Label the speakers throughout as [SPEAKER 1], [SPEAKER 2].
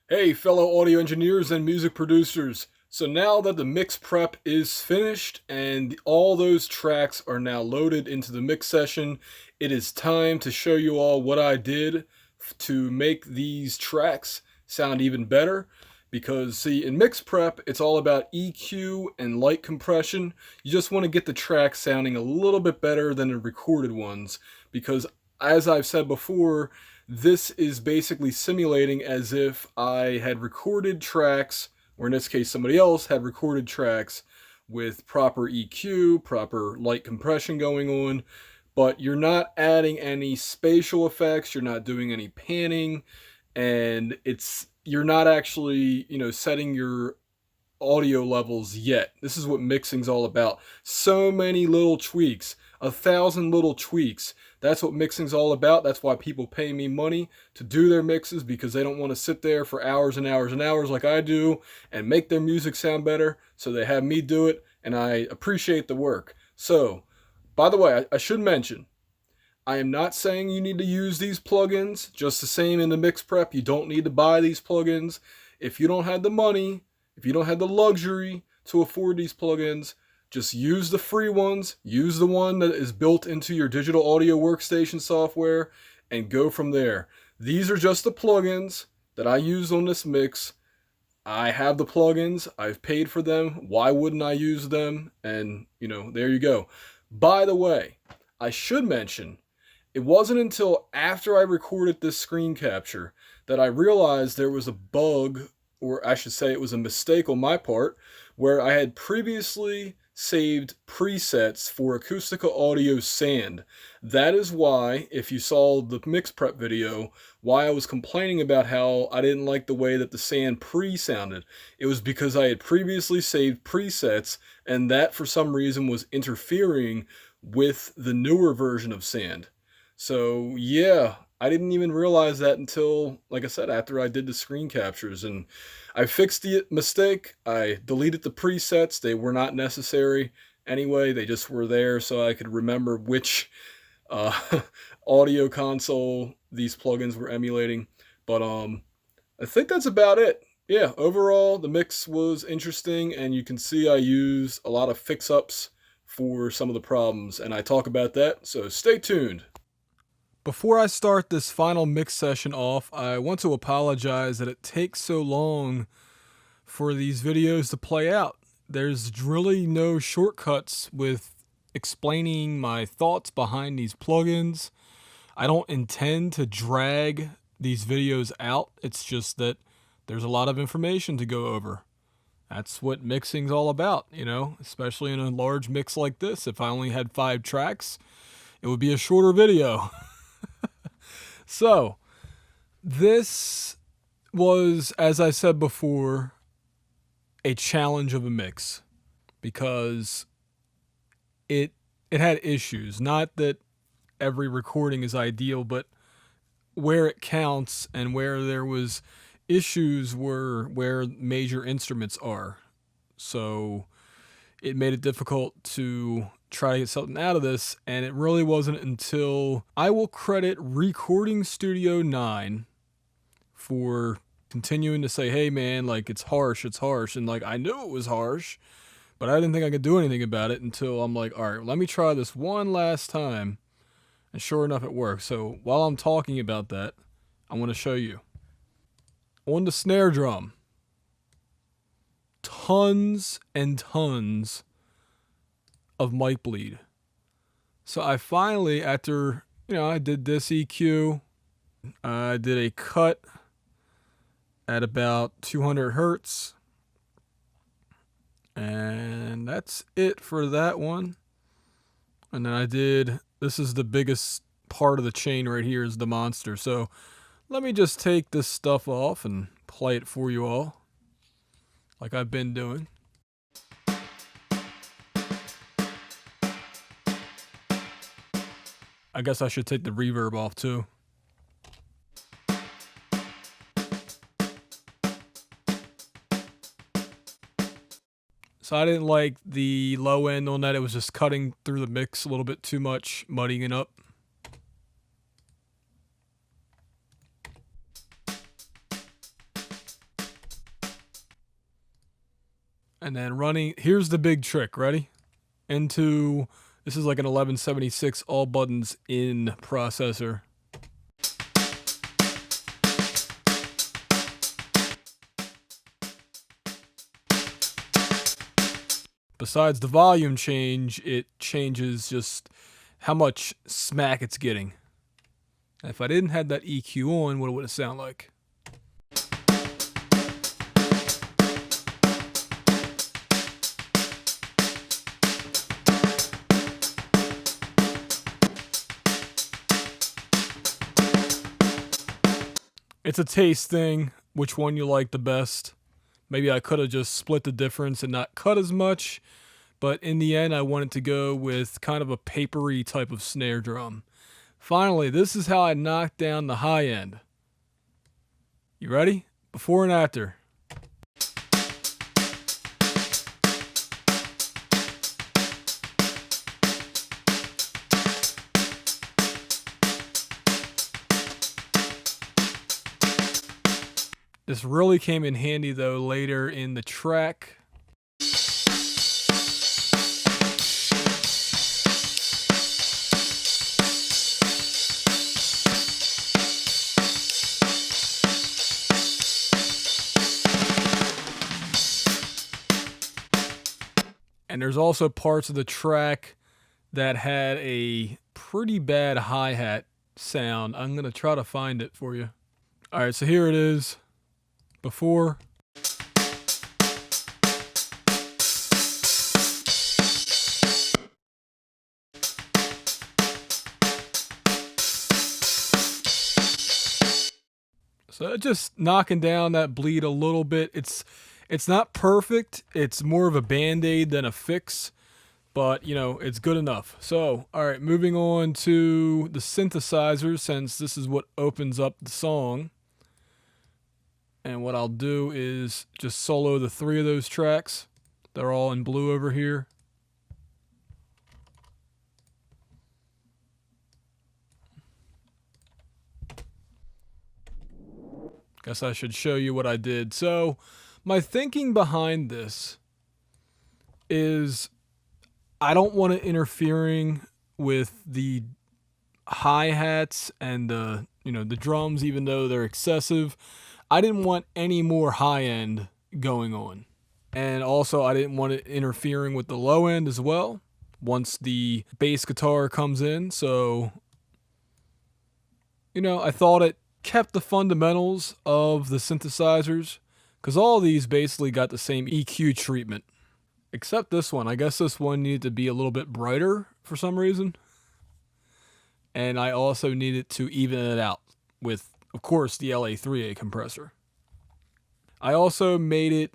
[SPEAKER 1] Hey, fellow audio engineers and music producers. So now that the mix prep is finished and all those tracks are now loaded into the mix session, it is time to show you all what I did to make these tracks sound even better. Because, see, in mix prep, it's all about EQ and light compression. You just want to get the tracks sounding a little bit better than the recorded ones. Because, as I've said before, this is basically simulating as if I had recorded tracks, or in this case, somebody else had recorded tracks with proper EQ, proper light compression going on, but you're not adding any spatial effects, you're not doing any panning, and you're not actually, setting your audio levels yet. This is what mixing's all about. So many little tweaks, 1,000 little tweaks. That's what mixing's all about. That's why people pay me money to do their mixes, because they don't want to sit there for hours and hours and hours like I do and make their music sound better. So they have me do it, and I appreciate the work. So, by the way, I should mention, I am not saying you need to use these plugins. Just the same in the mix prep, you don't need to buy these plugins. If you don't have the money, if you don't have the luxury to afford these plugins, just use the free ones, use the one that is built into your digital audio workstation software, and go from there. These are just the plugins that I use on this mix. I have the plugins, I've paid for them, why wouldn't I use them? And, there you go. By the way, I should mention, it wasn't until after I recorded this screen capture that I realized there was a bug, or I should say it was a mistake on my part, where I had previously saved presets for acoustical audio sand. That is why, if you saw the mix prep video, why I was complaining about how I didn't like the way that the sand pre-sounded. It was because I had previously saved presets, and that for some reason was interfering with the newer version of sand. So yeah, I didn't even realize that until, like I said, after I did the screen captures. And I fixed the mistake. I deleted the presets. They were not necessary anyway. They just were there so I could remember which uh, audio console these plugins were emulating. But I think that's about it. Yeah, overall, the mix was interesting, and you can see I use a lot of fix-ups for some of the problems, and I talk about that, so stay tuned. Before I start this final mix session off, I want to apologize that it takes so long for these videos to play out. There's really no shortcuts with explaining my thoughts behind these plugins. I don't intend to drag these videos out. It's just that there's a lot of information to go over. That's what mixing's all about, especially in a large mix like this. If I only had 5 tracks, it would be a shorter video. So, this was, as I said before, a challenge of a mix, because it had issues. Not that every recording is ideal, but where it counts and where there was issues were where major instruments are. So it made it difficult to try to get something out of this, and it really wasn't until I will credit Recording Studio 9 for continuing to say, hey man, like, it's harsh, and like, I knew it was harsh, but I didn't think I could do anything about it until I'm like, alright, let me try this one last time, and sure enough it works. So while I'm talking about that, I want to show you. On the snare drum, tons and tons of mic bleed. So I finally, after, I did this EQ, I did a cut at about 200 hertz, and that's it for that one. And then this is the biggest part of the chain right here, is the monster. So let me just take this stuff off and play it for you all, like I've been doing. I guess I should take the reverb off too. So I didn't like the low end on that. It was just cutting through the mix a little bit too much, muddying it up. And then running, here's the big trick, ready? Into, this is like an 1176 all buttons in processor. Besides the volume change, it changes just how much smack it's getting. If I didn't have that EQ on, what would it sound like? It's a taste thing, which one you like the best. Maybe I could have just split the difference and not cut as much, but in the end I wanted to go with kind of a papery type of snare drum. Finally, this is how I knocked down the high end. You ready? Before and after. This really came in handy though later in the track. And there's also parts of the track that had a pretty bad hi-hat sound. I'm going to try to find it for you. All right, so here it is. Before. So just knocking down that bleed a little bit. It's not perfect. It's more of a band-aid than a fix, but you know, it's good enough. So, all right, moving on to the synthesizers, since this is what opens up the song. And what I'll do is just solo the 3 of those tracks. They're all in blue over here. Guess I should show you what I did. So, my thinking behind this is I don't want it interfering with the hi-hats and the drums, even though they're excessive. I didn't want any more high end going on. And also I didn't want it interfering with the low end as well once the bass guitar comes in. So, I thought it kept the fundamentals of the synthesizers, because all these basically got the same EQ treatment. Except this one. I guess this one needed to be a little bit brighter for some reason. And I also needed to even it out with, of course, the LA3A compressor. I also made it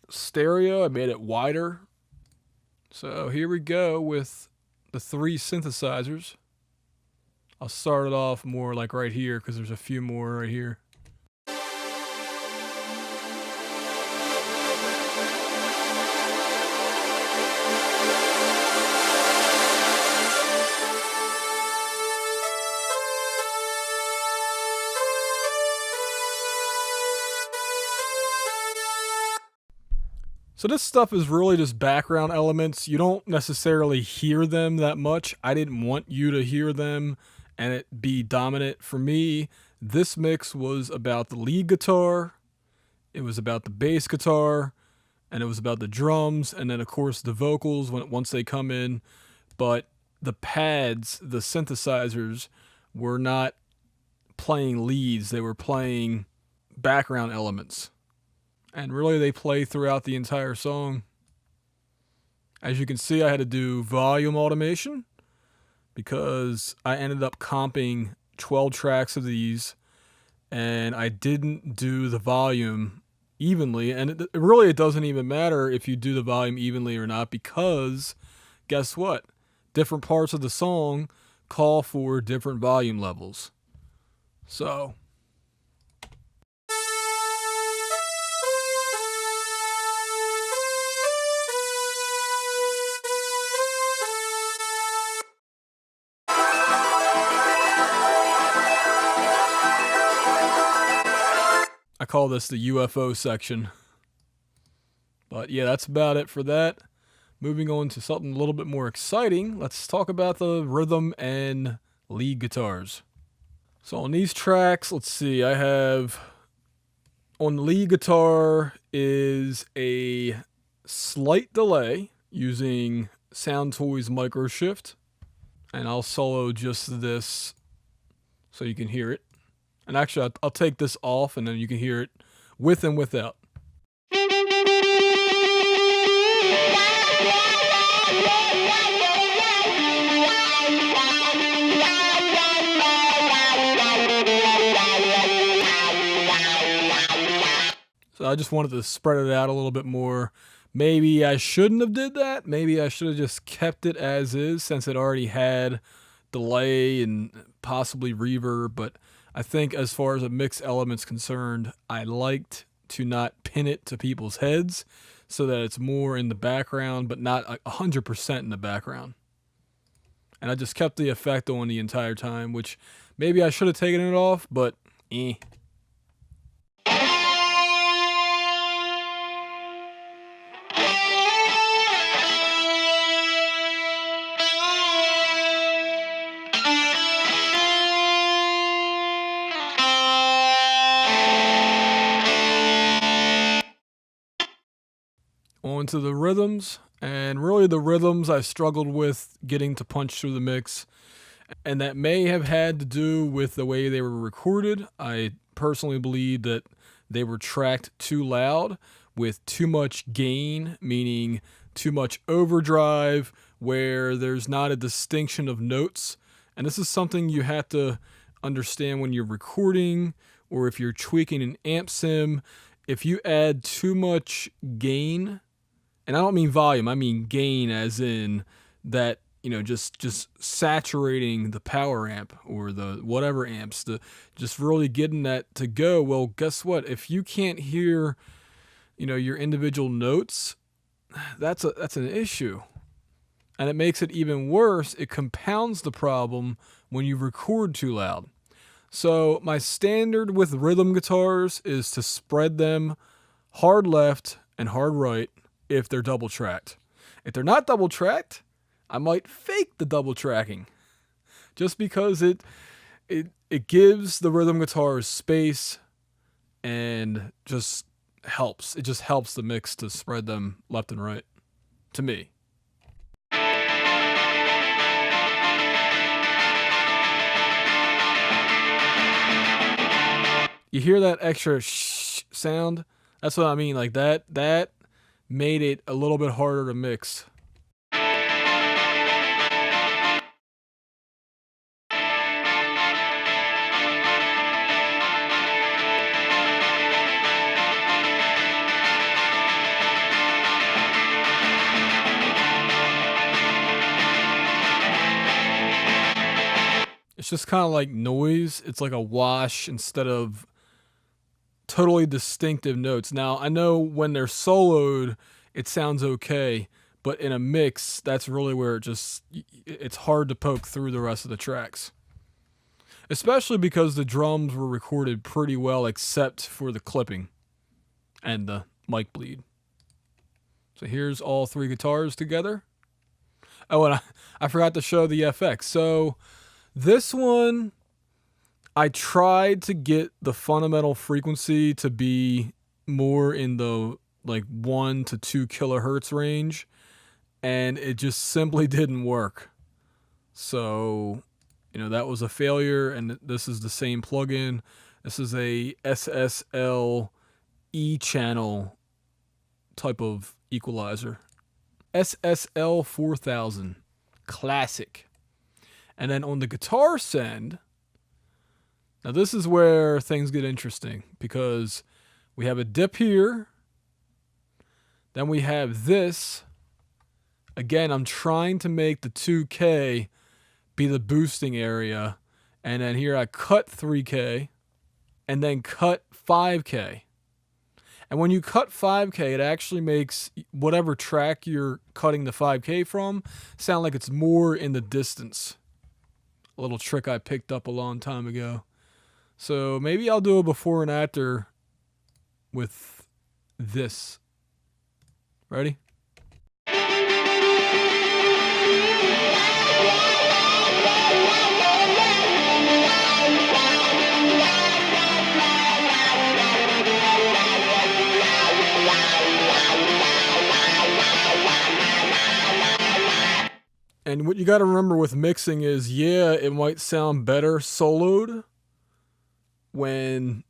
[SPEAKER 1] stereo. I made it wider. So here we go with the 3 synthesizers. I'll start it off more like right here because there's a few more right here. So this stuff is really just background elements. You don't necessarily hear them that much. I didn't want you to hear them and it be dominant. For me, this mix was about the lead guitar, it was about the bass guitar, and it was about the drums, and then of course the vocals once they come in. But the pads, the synthesizers, were not playing leads, they were playing background elements. And really they play throughout the entire song. As you can see, I had to do volume automation because I ended up comping 12 tracks of these and I didn't do the volume evenly. And it doesn't even matter if you do the volume evenly or not, because guess what? Different parts of the song call for different volume levels. So I call this the UFO section But yeah, that's about it for that. Moving on to something a little bit more exciting, let's talk about the rhythm and lead guitars. So on these tracks, let's see, I have on the lead guitar is a slight delay using Sound Toys Micro Shift. And I'll solo just this so you can hear it. And actually, I'll take this off and then you can hear it with and without. So I just wanted to spread it out a little bit more. Maybe I shouldn't have did that. Maybe I should have just kept it as is since it already had delay and possibly reverb. But I think as far as a mix element's concerned, I liked to not pin it to people's heads so that it's more in the background, but not 100% in the background. And I just kept the effect on the entire time, which maybe I should have taken it off, but eh. On to the rhythms, and really the rhythms I struggled with getting to punch through the mix, and that may have had to do with the way they were recorded. I personally believe that they were tracked too loud with too much gain, meaning too much overdrive, where there's not a distinction of notes. And this is something you have to understand when you're recording or if you're tweaking an amp sim. If you add too much gain, and I don't mean volume, I mean gain as in that, just saturating the power amp or the whatever amps, just really getting that to go. Well, guess what? If you can't hear, your individual notes, that's an issue. And it makes it even worse. It compounds the problem when you record too loud. So my standard with rhythm guitars is to spread them hard left and hard right if they're double tracked. If they're not double tracked, I might fake the double tracking just because it gives the rhythm guitars space and just helps. It just helps the mix to spread them left and right, to me. You hear that extra shh sound? That's what I mean. Like that made it a little bit harder to mix. It's just kind of like noise. It's like a wash instead of totally distinctive notes. Now, I know when they're soloed, it sounds okay, but in a mix, that's really where it's hard to poke through the rest of the tracks. Especially because the drums were recorded pretty well except for the clipping and the mic bleed. So here's all three guitars together. Oh, and I forgot to show the FX. So this one, I tried to get the fundamental frequency to be more in the 1 to 2 kilohertz range, and it just simply didn't work. So, that was a failure, and this is the same plugin. This is a Ssl E channel type of equalizer. Ssl 4000 Classic. And then on the guitar send, now this is where things get interesting because we have a dip here. Then we have this. Again, I'm trying to make the 2K be the boosting area. And then here I cut 3K and then cut 5K. And when you cut 5K, it actually makes whatever track you're cutting the 5K from sound like it's more in the distance. A little trick I picked up a long time ago. So maybe I'll do a before and after with this. Ready? And what you got to remember with mixing is, yeah, it might sound better soloed when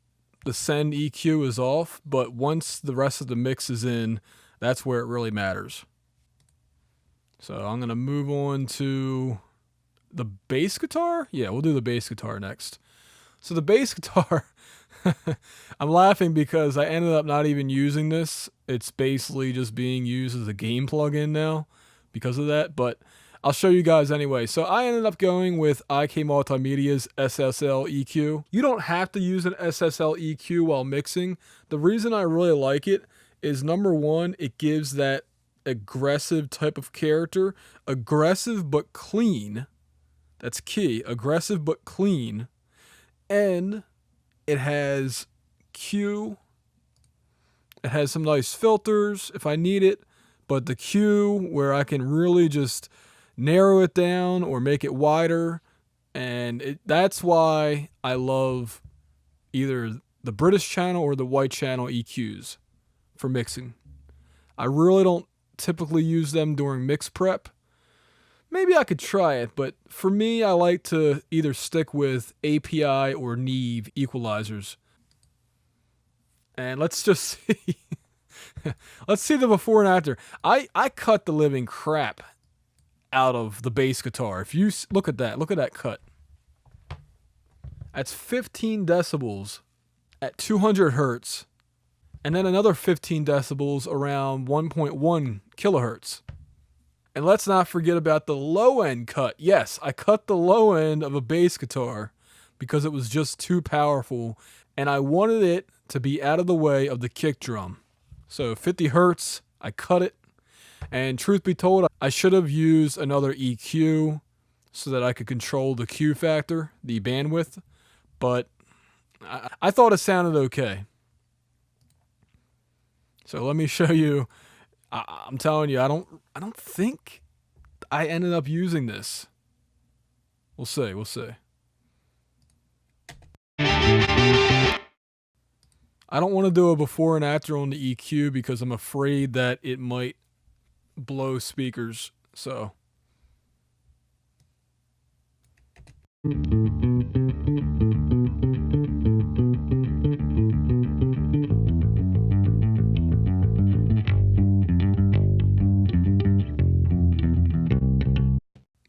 [SPEAKER 1] the send EQ is off, but once the rest of the mix is in, that's where it really matters. So I'm going to move on to the bass guitar. Yeah, we'll do the bass guitar next. So the bass guitar, I'm laughing because I ended up not even using this. It's basically just being used as a game plugin now because of that, but I'll show you guys anyway. So I ended up going with IK Multimedia's Ssl Eq. You don't have to use an Ssl EQ while mixing. The reason I really like it is, number one, it gives that aggressive type of character. Aggressive but clean. That's key. Aggressive but clean. And it has Q. It has some nice filters if I need it. But the Q, where I can really just narrow it down or make it wider, and that's why I love either the British channel or the white channel EQs for mixing. I really don't typically use them during mix prep. Maybe I could try it, but for me, I like to either stick with API or Neve equalizers. And let's just see. Let's see the before and after. I cut the living crap out of the bass guitar. If you look at that cut. That's 15 decibels at 200 hertz, and then another 15 decibels around 1.1 kilohertz. And let's not forget about the low end cut. Yes, I cut the low end of a bass guitar because it was just too powerful, and I wanted it to be out of the way of the kick drum. So 50 hertz, I cut it. And truth be told, I should have used another EQ so that I could control the Q factor, the bandwidth, but I thought it sounded okay. So let me show you. I'm telling you, I don't think I ended up using this. We'll see. I don't want to do a before and after on the EQ because I'm afraid that it might blow speakers. So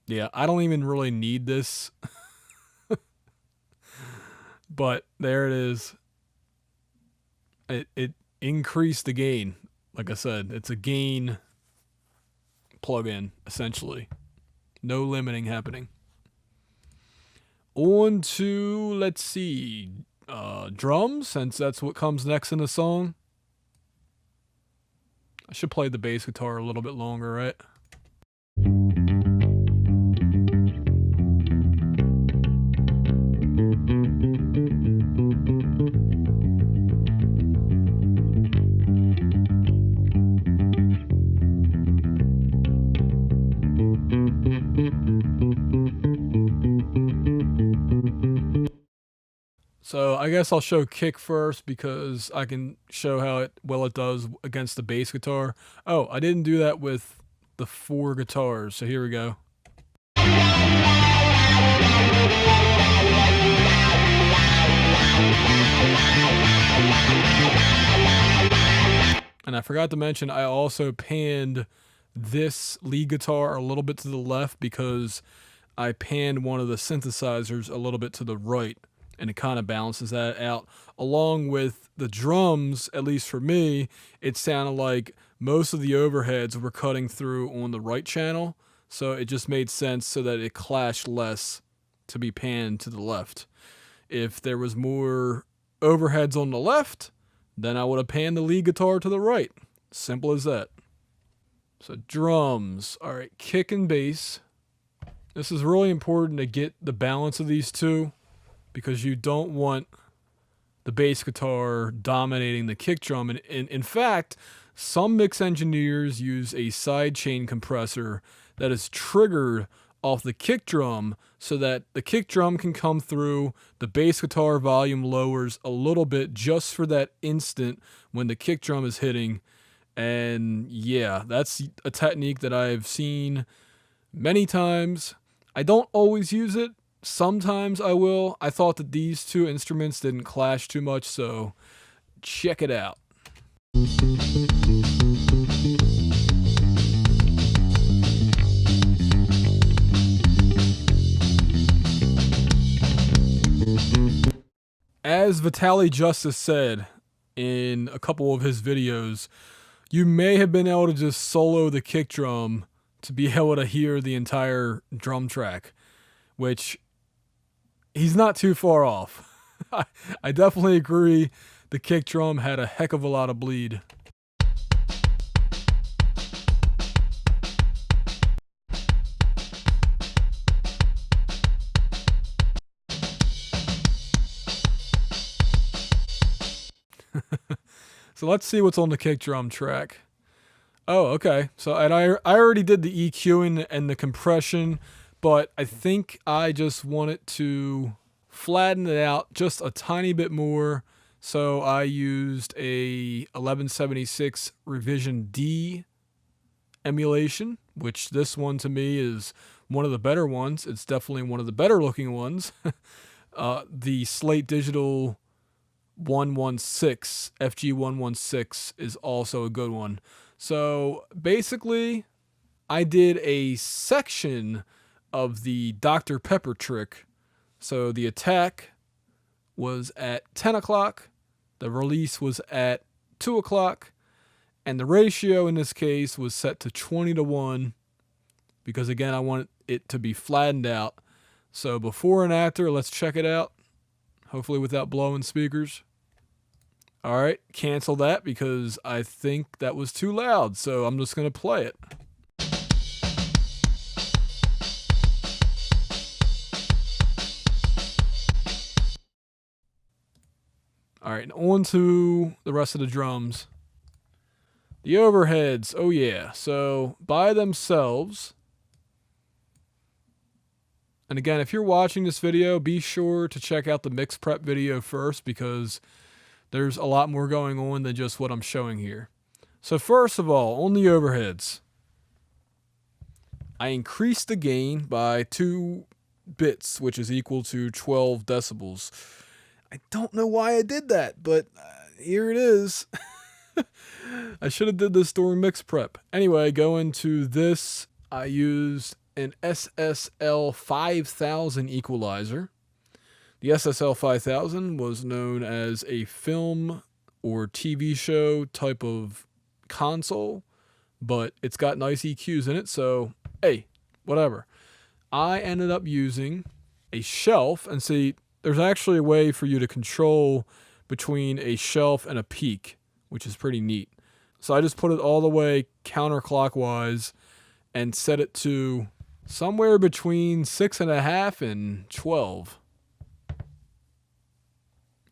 [SPEAKER 1] yeah, I don't even really need this. But there it is. It increased the gain. Like I said, it's a gain plugin, essentially. No limiting happening. On to, let's see, drums, since that's what comes next in the song. I should play the bass guitar a little bit longer, right? So I guess I'll show kick first because I can show how it does against the bass guitar. Oh, I didn't do that with the 4 guitars, so here we go. And I forgot to mention, I also panned this lead guitar a little bit to the left because I panned one of the synthesizers a little bit to the right, and it kind of balances that out. Along with the drums, at least for me, it sounded like most of the overheads were cutting through on the right channel, so it just made sense so that it clashed less to be panned to the left. If there was more overheads on the left, then I would have panned the lead guitar to the right. Simple as that. So drums. All right, kick and bass. This is really important to get the balance of these two because you don't want the bass guitar dominating the kick drum. And in fact, Some mix engineers use a sidechain compressor that is triggered off the kick drum so that the kick drum can come through, the bass guitar volume lowers a little bit just for that instant when the kick drum is hitting. And yeah, that's a technique that I've seen many times. I don't always use it. Sometimes I will. I thought that these two instruments didn't clash too much, so check it out. As Vitaly Justice said in a couple of his videos, you may have been able to just solo the kick drum to be able to hear the entire drum track, which he's not too far off. I definitely agree the kick drum had a heck of a lot of bleed. So let's see what's on the kick drum track. Oh, okay. So and I already did the EQing and the compression, but I think I just wanted to flatten it out just a tiny bit more. So I used a 1176 Revision D emulation, which this one to me is one of the better ones. It's definitely one of the better looking ones. The Slate Digital 116, FG116 is also a good one. So basically, I did a section of the Dr. Pepper trick. So the attack was at 10 o'clock, the release was at 2 o'clock, and the ratio in this case was set to 20-1 because again, I want it to be flattened out. So before and after, let's check it out. Hopefully without blowing speakers. All right, cancel that because I think that was too loud. So I'm just going to play it. All right, on to the rest of the drums. The overheads, oh yeah. So by themselves, and again, if you're watching this video, be sure to check out the mix prep video first because there's a lot more going on than just what I'm showing here. So first of all, on the overheads, I increased the gain by 2 bits, which is equal to 12 decibels. I don't know why I did that, but here it is. I should have did this during mix prep. Anyway, going to this, I used an Ssl 5000 equalizer. The Ssl 5000 was known as a film or TV show type of console, but it's got nice EQs in it, so hey, whatever. I ended up using a shelf, and see, there's actually a way for you to control between a shelf and a peak, which is pretty neat. So I just put it all the way counterclockwise and set it to somewhere between 6.5 and 12.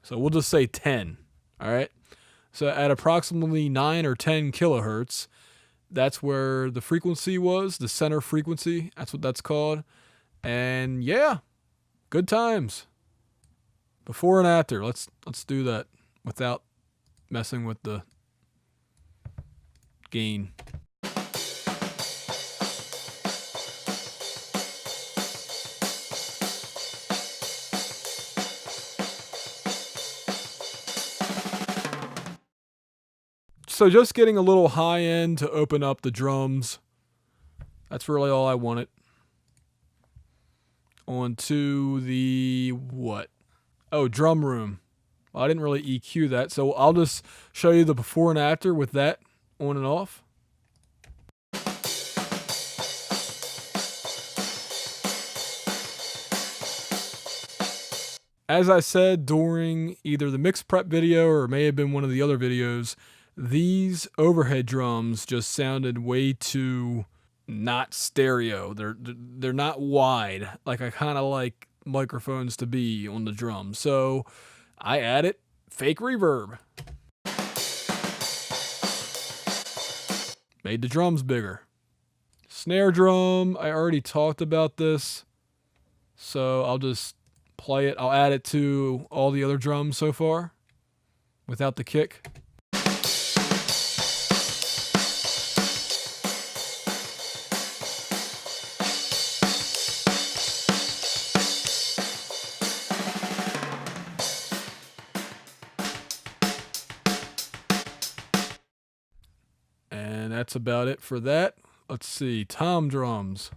[SPEAKER 1] So we'll just say 10, all right? So at approximately 9 or 10 kilohertz, that's where the frequency was, the center frequency, that's what that's called. And yeah, good times. Before and after, let's do that without messing with the gain. So just getting a little high end to open up the drums. That's really all I wanted. On to the what? Oh, drum room. Well, I didn't really EQ that, so I'll just show you the before and after with that on and off. As I said during either the mix prep video or it may have been one of the other videos, these overhead drums just sounded way too not stereo. They're not wide like I kind of like microphones to be on the drum. So I added fake reverb. Made the drums bigger. Snare drum, I already talked about this, so I'll just play it. I'll add it to all the other drums so far without the kick. And that's about it for that. Let's see, tom drums.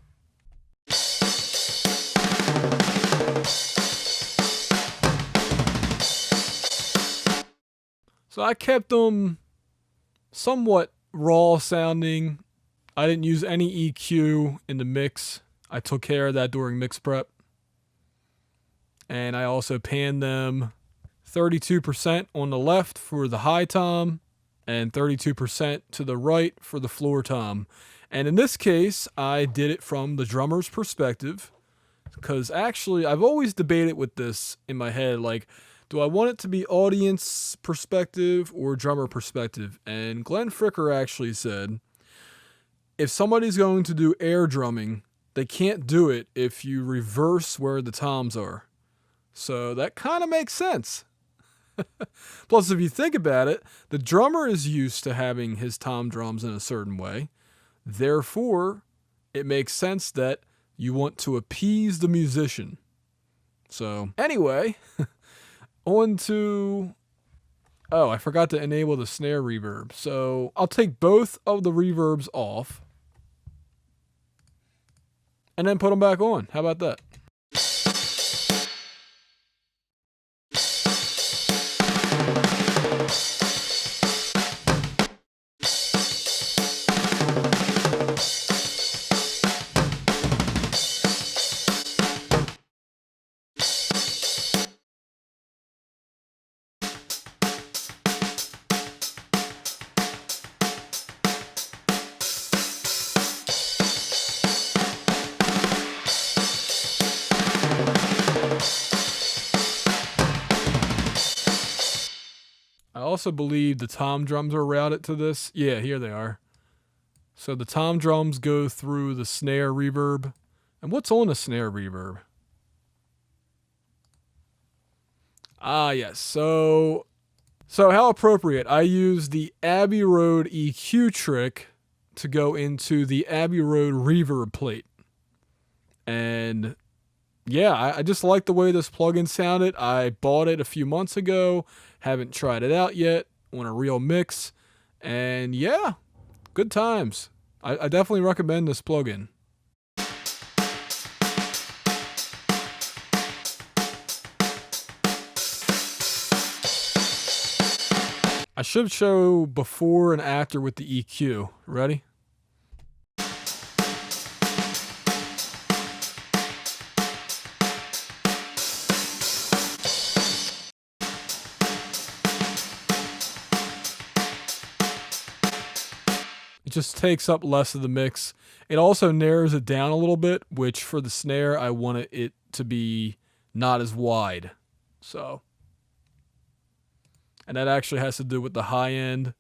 [SPEAKER 1] So I kept them somewhat raw sounding. I didn't use any EQ in the mix. I took care of that during mix prep. And I also panned them 32% on the left for the high tom and 32% to the right for the floor tom. And in this case, I did it from the drummer's perspective, because actually I've always debated with this in my head, like, do I want it to be audience perspective or drummer perspective? And Glenn Fricker actually said, if somebody's going to do air drumming, they can't do it if you reverse where the toms are. So that kind of makes sense. Plus, if you think about it, the drummer is used to having his tom drums in a certain way. Therefore, it makes sense that you want to appease the musician. So anyway, on to... Oh, I forgot to enable the snare reverb. So I'll take both of the reverbs off and then put them back on. How about that? I also believe the tom drums are routed to this. Yeah, here they are. So the tom drums go through the snare reverb. And what's on the snare reverb? Ah, yes. So how appropriate. I use the Abbey Road EQ trick to go into the Abbey Road reverb plate. And yeah, I just like the way this plugin sounded. I bought it a few months ago. Haven't tried it out yet on a real mix. And yeah, good times. I definitely recommend this plugin. I should show before and after with the EQ. Ready? Just takes up less of the mix. It also narrows it down a little bit, which for the snare, I wanted it to be not as wide. So, and that actually has to do with the high end.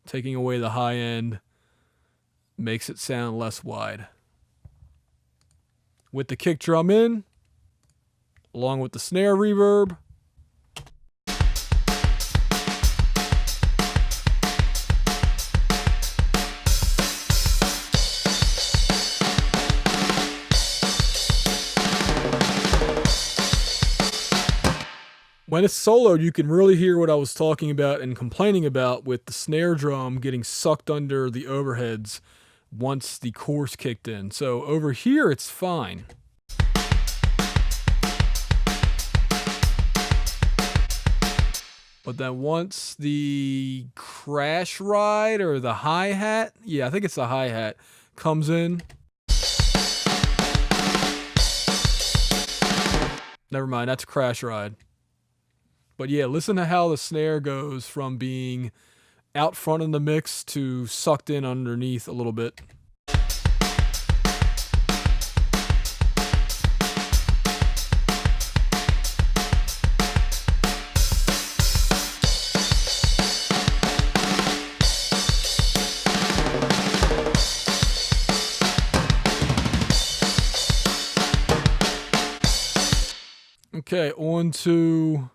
[SPEAKER 1] Taking away the high end makes it sound less wide. With the kick drum in, along with the snare reverb, when it's soloed, you can really hear what I was talking about and complaining about with the snare drum getting sucked under the overheads once the chorus kicked in. So over here, it's fine. But then once the crash ride or the hi-hat, yeah, I think it's the hi-hat, comes in. Never mind, that's a crash ride. But yeah, listen to how the snare goes from being out front in the mix to sucked in underneath a little bit. Okay, on to,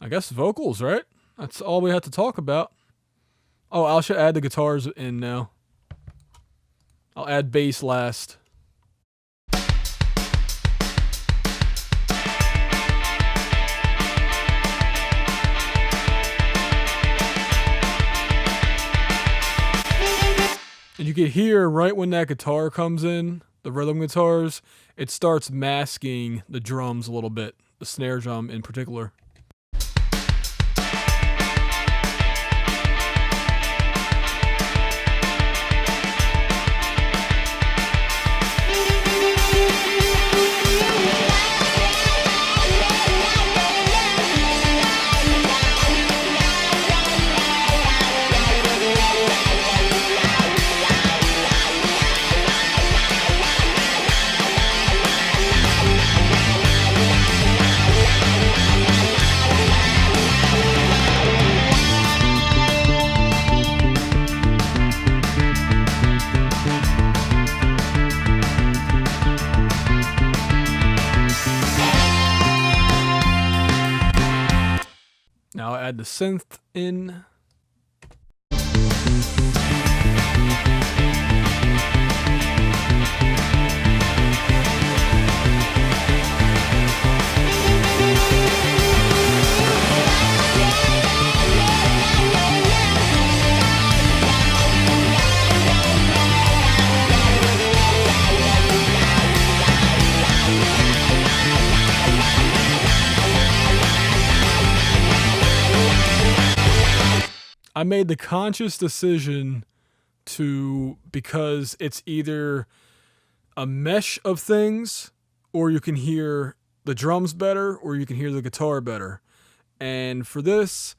[SPEAKER 1] I guess, vocals, right? That's all we have to talk about. Oh, I should add the guitars in now. I'll add bass last. And you can hear right when that guitar comes in, the rhythm guitars, it starts masking the drums a little bit, the snare drum in particular. Now I'll add the synth in. I made the conscious decision because it's either a mesh of things, or you can hear the drums better, or you can hear the guitar better. And for this,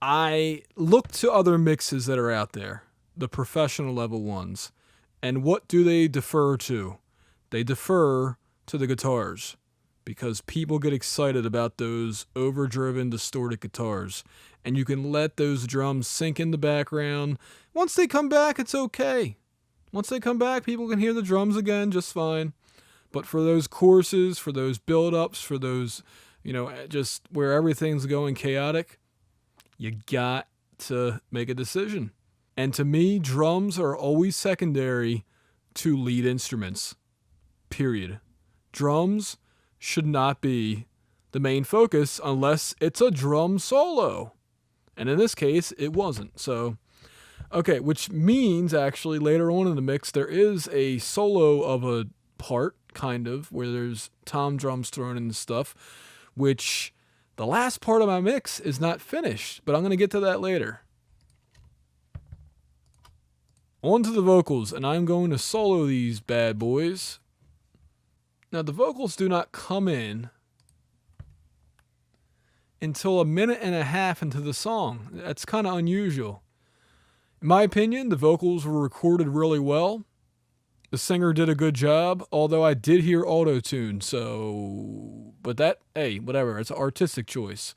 [SPEAKER 1] I looked to other mixes that are out there, the professional level ones. And what do they defer to? They defer to the guitars, because people get excited about those overdriven, distorted guitars. And you can let those drums sink in the background. Once they come back, it's okay. Once they come back, people can hear the drums again just fine. But for those choruses, for those build-ups, for those, just where everything's going chaotic, you got to make a decision. And to me, drums are always secondary to lead instruments. Period. Drums should not be the main focus unless it's a drum solo. And in this case, it wasn't. So, okay, which means actually later on in the mix, there is a solo of a part, kind of, where there's tom drums thrown in and stuff, which the last part of my mix is not finished, but I'm going to get to that later. On to the vocals, and I'm going to solo these bad boys. Now, the vocals do not come in until a minute and a half into the song. That's kind of unusual. In my opinion, the vocals were recorded really well. The singer did a good job, although I did hear auto-tune, but that, hey, whatever, it's an artistic choice.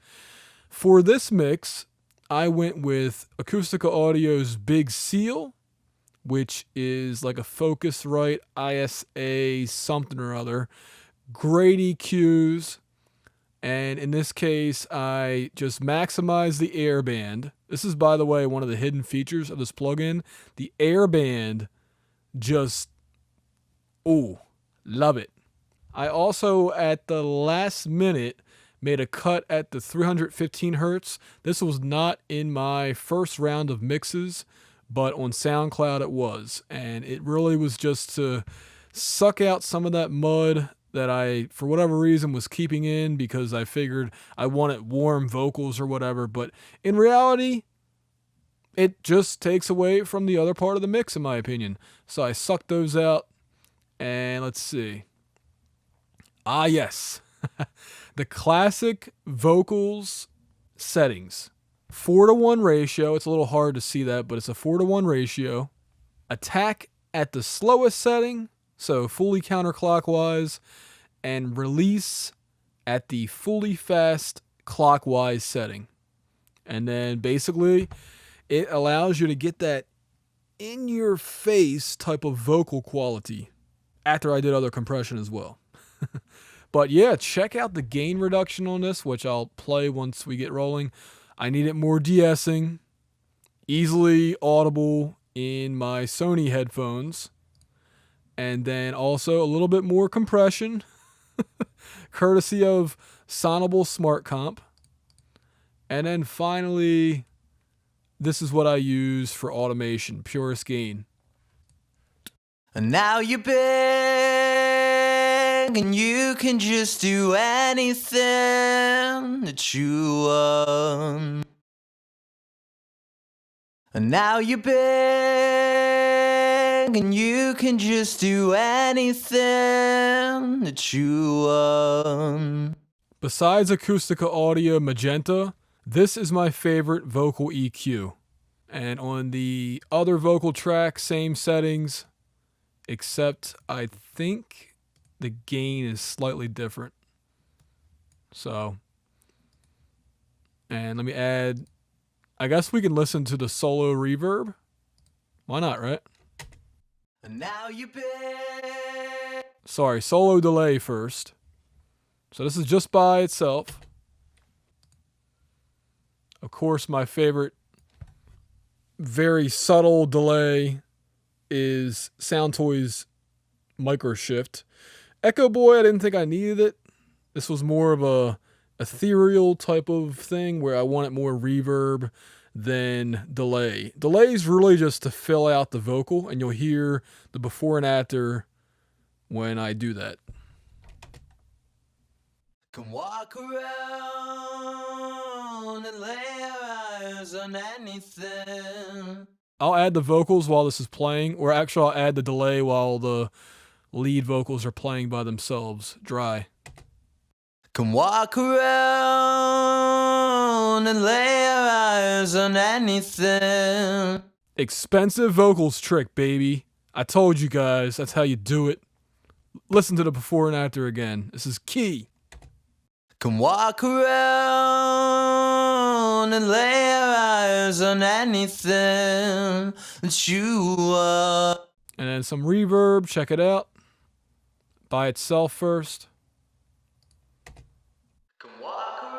[SPEAKER 1] For this mix, I went with Acoustica Audio's Big Ssl, which is like a Focusrite ISA something or other. Great EQs. And in this case, I just maximized the airband. This is, by the way, one of the hidden features of this plugin. The airband just, love it. I also, at the last minute, made a cut at the 315 hertz. This was not in my first round of mixes, but on SoundCloud it was. And it really was just to suck out some of that mud that I, for whatever reason, was keeping in because I figured I wanted warm vocals or whatever. But in reality, it just takes away from the other part of the mix, in my opinion. So I sucked those out. And let's see. Yes. The classic vocals settings. 4-to-1 ratio. It's a little hard to see that, but it's a 4-to-1 ratio. Attack at the slowest setting, so fully counterclockwise, and release at the fully fast clockwise setting. And then basically it allows you to get that in your face type of vocal quality after I did other compression as well. But yeah, check out the gain reduction on this, which I'll play once we get rolling. I need it more de-essing, easily audible in my Sony headphones, and then also a little bit more compression, courtesy of Sonable Smart Comp. And then finally, this is what I use for automation, purest gain.
[SPEAKER 2] And now you're big and you can just do anything that you want. And now you're big and you can just do anything that you want.
[SPEAKER 1] Besides Acoustica Audio Magenta, this is my favorite vocal EQ. And on the other vocal track, same settings, except I think the gain is slightly different. So, and let me add, I guess we can listen to the solo reverb. Why not, right?
[SPEAKER 2] And now you're big.
[SPEAKER 1] Sorry, solo delay first. So this is just by itself. Of course, my favorite very subtle delay is Soundtoys Micro Shift. Echo Boy, I didn't think I needed it. This was more of a ethereal type of thing where I wanted more reverb than delay. Delay is really just to fill out the vocal, and you'll hear the before and after when I do that.
[SPEAKER 2] Can walk around and lay your eyes on anything.
[SPEAKER 1] I'll add the vocals while this is playing, or actually I'll add the delay while the lead vocals are playing by themselves, dry.
[SPEAKER 2] Can walk around and lay your eyes on anything.
[SPEAKER 1] Expensive vocals trick, baby. I told you guys, that's how you do it. Listen to the before and after again. This is key.
[SPEAKER 2] Can walk around and lay your eyes on anything that you want.
[SPEAKER 1] And then some reverb, check it out. By itself first.
[SPEAKER 2] Can walk around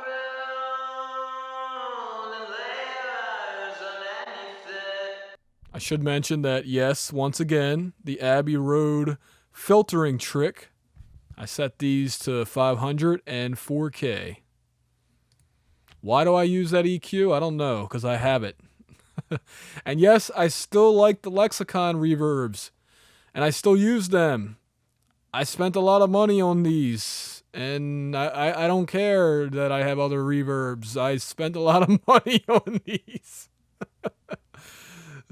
[SPEAKER 2] and lay your eyes on anything.
[SPEAKER 1] I should mention that, yes, once again, the Abbey Road filtering trick. I set these to 500 and 4K. Why do I use that EQ? I don't know, because I have it. And yes, I still like the Lexicon reverbs, and I still use them. I spent a lot of money on these, and I don't care that I have other reverbs. I spent a lot of money on these.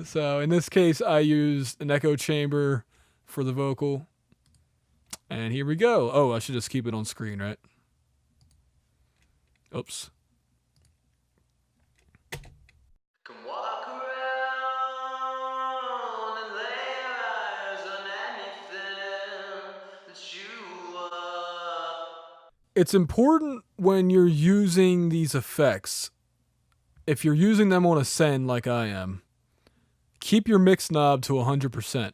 [SPEAKER 1] So in this case, I used an echo chamber for the vocal. And here we go. Oh, I should just keep it on screen, right? Oops.
[SPEAKER 2] Can walk around and lay your eyes on anything that you want.
[SPEAKER 1] It's important when you're using these effects, if you're using them on a send like I am, keep your mix knob to 100%.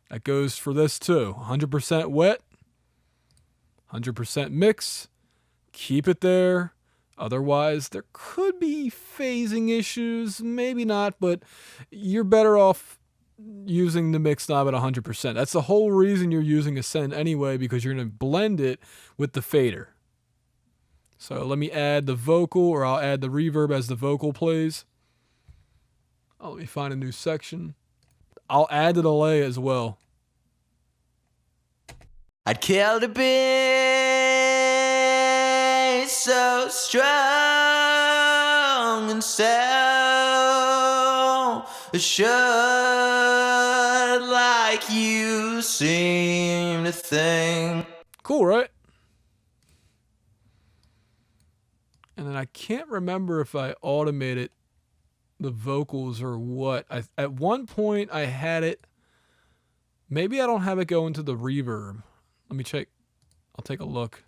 [SPEAKER 1] That goes for this too. 100% wet, 100% mix. Keep it there. Otherwise, there could be phasing issues. Maybe not, but you're better off using the mix knob at 100%. That's the whole reason you're using a send anyway, because you're going to blend it with the fader. So let me add the vocal, or I'll add the reverb as the vocal plays. Oh, let me find a new section. I'll add the delay as well.
[SPEAKER 2] I'd kill to be so strong and so assured like you seem to think.
[SPEAKER 1] Cool, right? And then I can't remember if I automated the vocals or what. At one point I had it. Maybe I don't have it go into the reverb. Let me check. I'll take a look.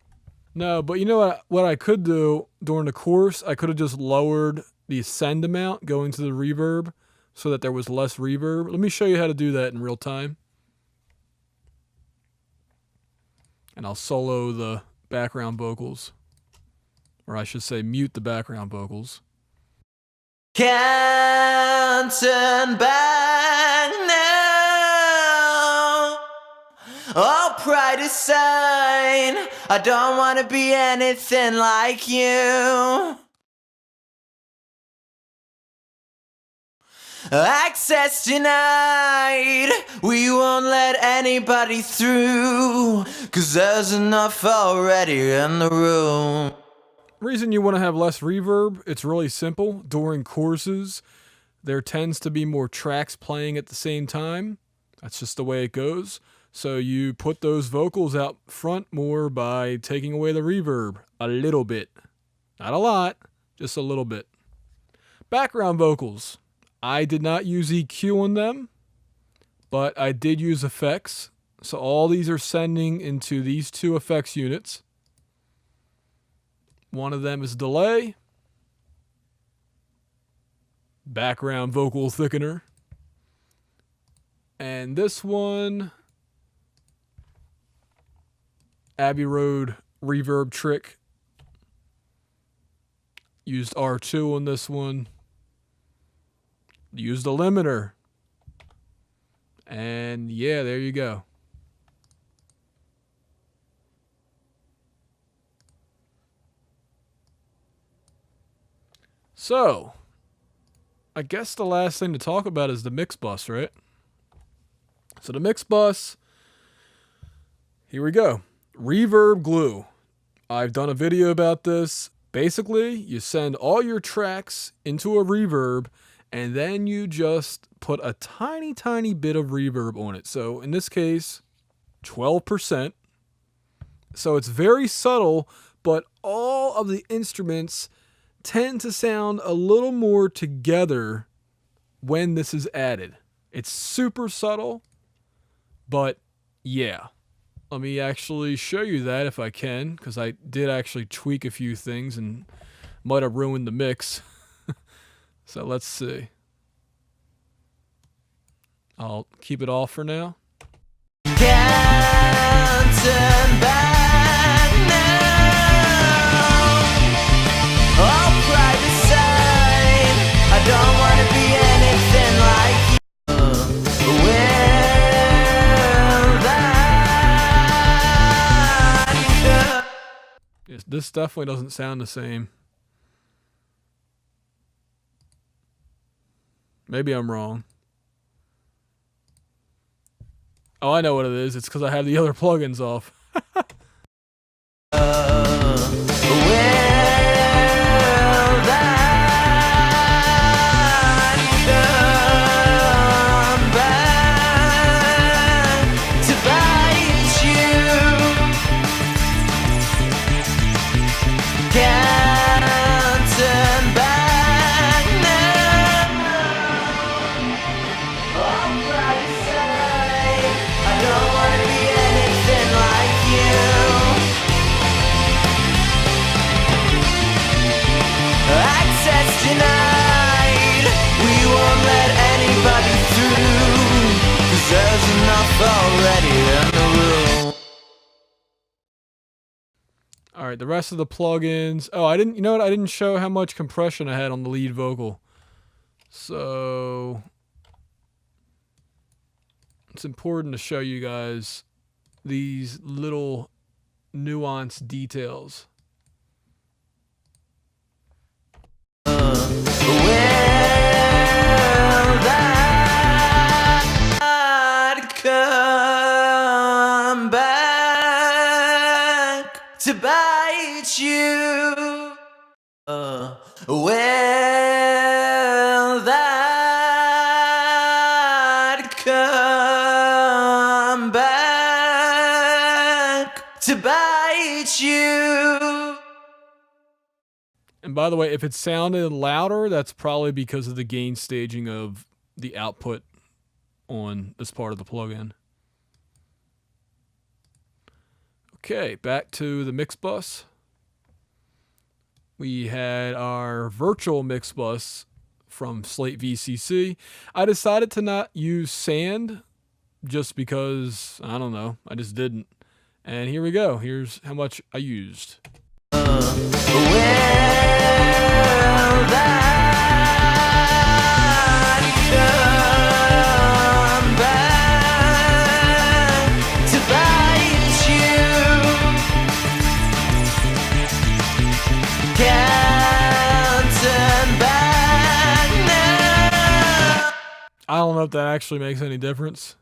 [SPEAKER 1] No, but you know what I could do during the course? I could have just lowered the send amount going to the reverb so that there was less reverb. Let me show you how to do that in real time. And I'll solo the background vocals. Or I should say mute the background vocals.
[SPEAKER 2] Can't turn back now. All pride aside, I don't want to be anything like you. Access denied, we won't let anybody through, 'cause there's enough already in the room.
[SPEAKER 1] Reason you want to have less reverb, it's really simple. During choruses, there tends to be more tracks playing at the same time. That's just the way it goes. So you put those vocals out front more by taking away the reverb a little bit. Not a lot, just a little bit. Background vocals. I did not use EQ on them, but I did use effects. So all these are sending into these two effects units. One of them is delay, background vocal thickener, and this one, Abbey Road reverb trick. Used R2 on this one. Used a limiter. And yeah, there you go. So, I guess the last thing to talk about is the Mixbus, right? So the Mixbus, here we go. Reverb glue. I've done a video about this. Basically, you send all your tracks into a reverb, and then you just put a tiny, tiny bit of reverb on it. So in this case, 12%. So it's very subtle, but all of the instruments tend to sound a little more together when this is added. It's super subtle, but yeah. Let me actually show you that if I can, because I did actually tweak a few things and might have ruined the mix. So let's see. I'll keep it off for now.
[SPEAKER 2] Can't turn back now. All pride aside, I don't want to be anything like you. Will that
[SPEAKER 1] Yes, this definitely doesn't sound the same. Maybe I'm wrong. Oh, I know what it is. It's because I have the other plugins off.
[SPEAKER 2] Denied, we won't let anybody through, 'cause there's enough already in the room.
[SPEAKER 1] Alright, the rest of the plugins. Oh, I didn't, you know what? I didn't show how much compression I had on the lead vocal. So, it's important to show you guys these little nuanced details.
[SPEAKER 2] Will that come back to bite you? Will that come back to bite you?
[SPEAKER 1] And by the way, if it sounded louder, that's probably because of the gain staging of the output on this part of the plugin. Okay, back to the Mixbus. We had our virtual Mixbus from Slate VCC. I decided to not use sand just because, I don't know, I just didn't. And here we go. Here's how much I used. I don't know if that actually makes any difference.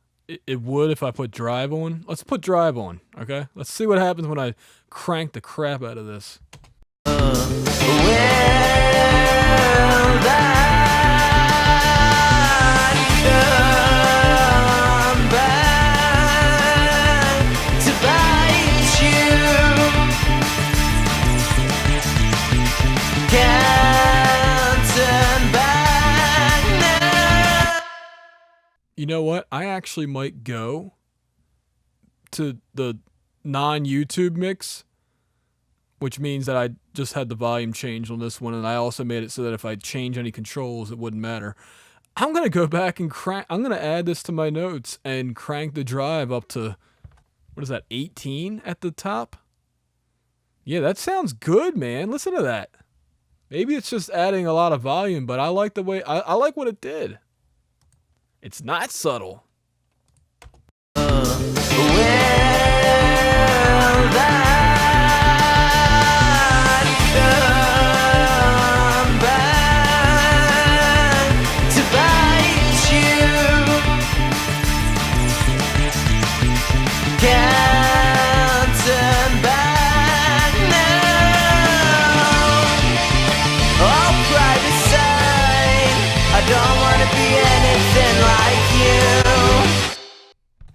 [SPEAKER 1] It would if I put drive on. Let's put drive on, okay? Let's see what happens when I crank the crap out of this. You know what? I actually might go to the non-YouTube mix, which means that I just had the volume changed on this one, and I also made it so that if I change any controls, it wouldn't matter. I'm going to go back and I'm going to add this to my notes and crank the drive up to, what is that, 18 at the top? Yeah, that sounds good, man. Listen to that. Maybe it's just adding a lot of volume, but I like the way, I like what it did. It's not subtle.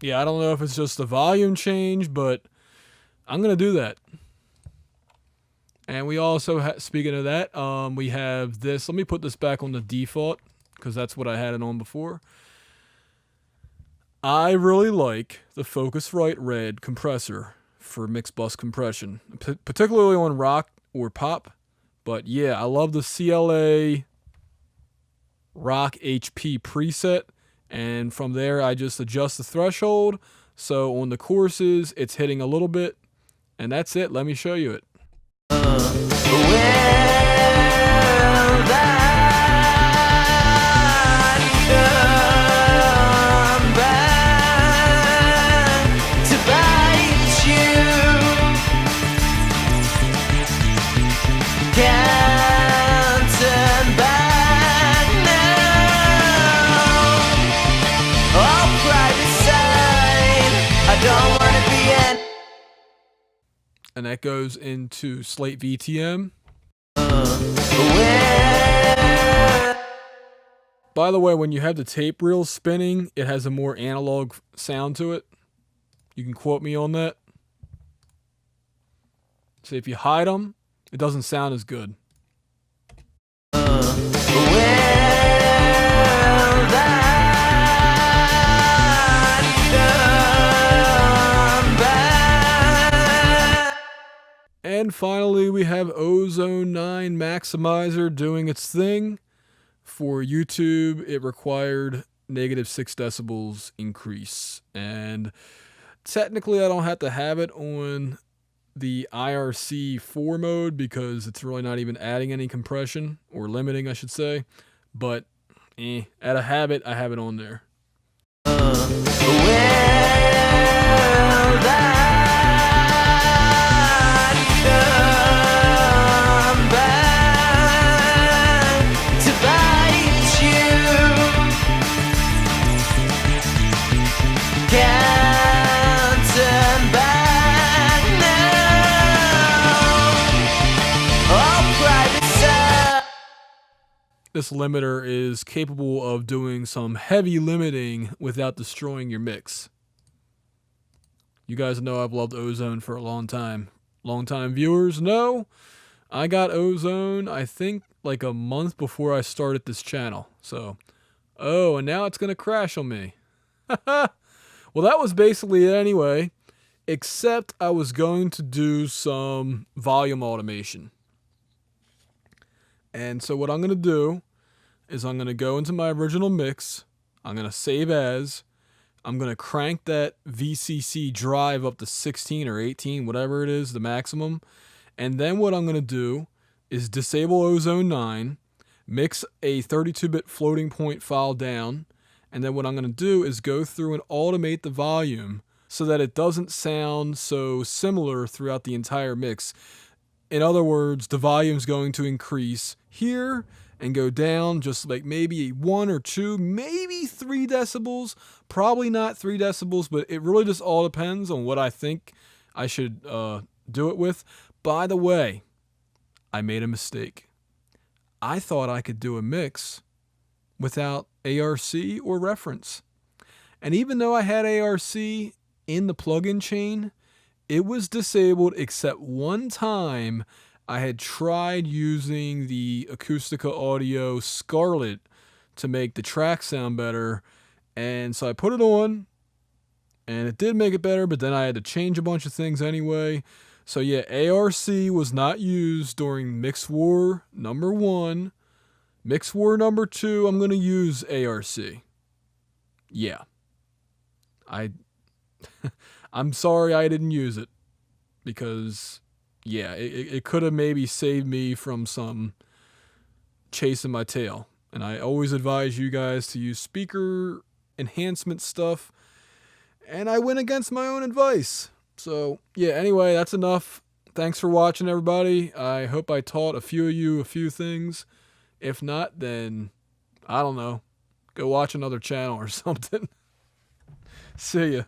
[SPEAKER 1] Yeah, I don't know if it's just the volume change, but I'm going to do that. And we also, speaking of that, we have this. Let me put this back on the default because that's what I had it on before. I really like the Focusrite Red compressor for mix bus compression, particularly on rock or pop. But yeah, I love the CLA Rock HP preset. And from there, I just adjust the threshold. So on the courses, it's hitting a little bit. And that's it. Let me show you it. And that goes into Slate VTM. By the way, when you have the tape reel spinning, it has a more analog sound to it. You can quote me on that. So if you hide them, it doesn't sound as good. And finally, we have Ozone 9 Maximizer doing its thing. For YouTube, it required -6 decibels increase. And technically, I don't have to have it on the IRC 4 mode because it's really not even adding any compression, or limiting, I should say. But, out of habit, I have it on there. This limiter is capable of doing some heavy limiting without destroying your mix. You guys know I've loved Ozone for a long time. Long-time viewers know I got Ozone, I think, like a month before I started this channel. So, and now it's going to crash on me. Well, that was basically it anyway, except I was going to do some volume automation. And so what I'm going to do is I'm going to go into my original mix. I'm going to save as. I'm going to crank that VCC drive up to 16 or 18, whatever it is, the maximum. And then what I'm going to do is disable Ozone 9, mix a 32-bit floating point file down, and then what I'm going to do is go through and automate the volume so that it doesn't sound so similar throughout the entire mix. In other words, the volume's going to increase here and go down just like maybe 1 or 2, maybe 3 decibels. Probably not 3 decibels, but it really just all depends on what I think I should do it with. By the way, I made a mistake. I thought I could do a mix without ARC or reference. And even though I had ARC in the plugin chain, it was disabled except one time. I had tried using the Acoustica Audio Scarlett to make the track sound better, and so I put it on, and it did make it better, but then I had to change a bunch of things anyway. So yeah, ARC was not used during Mix War number 1. Mix War number 2, I'm going to use ARC. Yeah. I'm sorry I didn't use it, because yeah, it could have maybe saved me from some chasing my tail. And I always advise you guys to use speaker enhancement stuff, and I went against my own advice. So yeah, anyway, that's enough. Thanks for watching, everybody. I hope I taught a few of you a few things. If not, then I don't know, go watch another channel or something. See ya.